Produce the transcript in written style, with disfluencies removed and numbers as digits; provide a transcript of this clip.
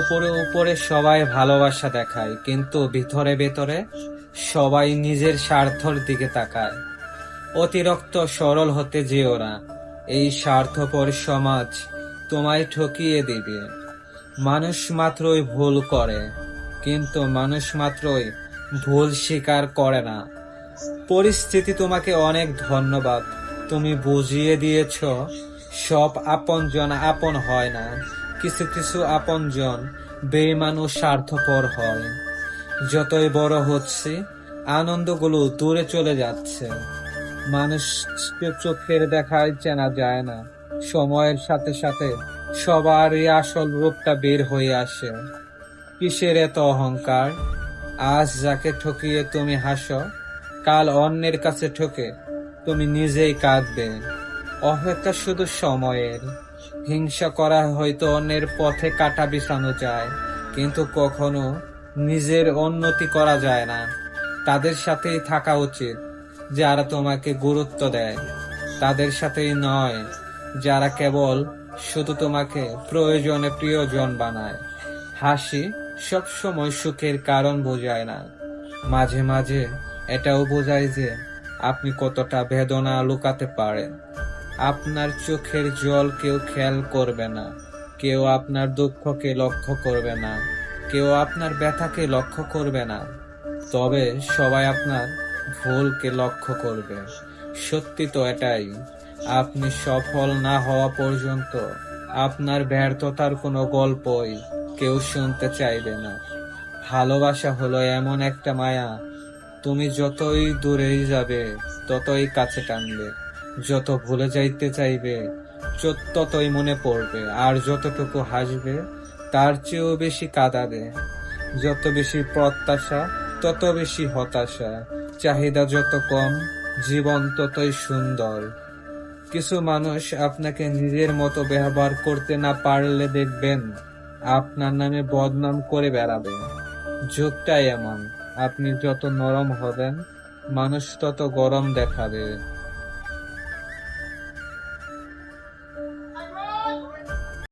উপরে উপরে সবাই ভালোবাসা দেখায়, কিন্তু ভিতরে ভেতরে সবাই নিজের স্বার্থের দিকে তাকায়। অতিরিক্ত সরল হতে যেও না, এই স্বার্থপর সমাজ তোমায় ঠকিয়ে দিবে। মানুষ মাত্রই ভুল করে, কিন্তু মানুষ মাত্রই ভুল স্বীকার করে না। পরিস্থিতি তোমাকে অনেক ধন্যবাদ, তুমি বুঝিয়ে দিয়েছ সব আপনজন আপন হয় না। কিছু কিছু আপনজন বেঈমান ও স্বার্থপর হয়। যতই বড় হচ্ছে, আনন্দগুলো দূরে চলে যাচ্ছে। মানুষ চোখের দেখায় চেনা যায় না, সময়ের সাথে সাথে সবারই আসল রূপটা বের হয়ে আসে। কিসের এত অহংকার? আজ যাকে ঠকিয়ে তুমি হাসো, কাল অন্যের কাছে ঠকে তুমি নিজেই কাঁদবে। অপেক্ষা শুধু সময়ের। হিংসা করা হয়তো অন্যের পথে কাঁটা বিছানো যায়, কিন্তু কখনো নিজের উন্নতি করা যায় না। তাদের সাথেই থাকা উচিত যারা তোমাকে গুরুত্ব দেয়, তাদের সাথেই নয় যারা কেবল শুধু তোমাকে প্রয়োজনে প্রিয়জন বানায়। হাসি সবসময় সুখের কারণ বোঝায় না, মাঝে মাঝে এটাও বোঝায় যে আপনি কতটা বেদনা লুকাতে পারেন। আপনার চোখের জল কেউ খেয়াল করবে না, কেউ আপনার দুঃখকে লক্ষ্য করবে না, কেউ আপনার ব্যথাকে লক্ষ্য করবে না। তবে সবাই আপনার ভুলকে লক্ষ্য করবে। সত্যি তো এটাই, আপনি সফল না হওয়া পর্যন্ত আপনার ব্যর্থতার কোনো গল্পই কেউ শুনতে চাইবে না। ভালোবাসা হলো এমন একটা মায়া, তুমি যতই দূরেই যাবে ততই কাছে টানবে, যত ভুলে যাইতে চাইবে ততই মনে পড়বে, আর যতটুকু হাসবে তার চেয়েও বেশি কাঁদাবে। যত বেশি প্রত্যাশা তত বেশি হতাশা, চাহিদা যত কম জীবন ততই সুন্দর। কিছু মানুষ আপনাকে নিজের মতো ব্যবহার করতে না পারলে দেখবেন আপনার নামে বদনাম করে বেড়াবে। যুগটাই এমন, আপনি যত নরম হবেন মানুষ তত গরম দেখাবে।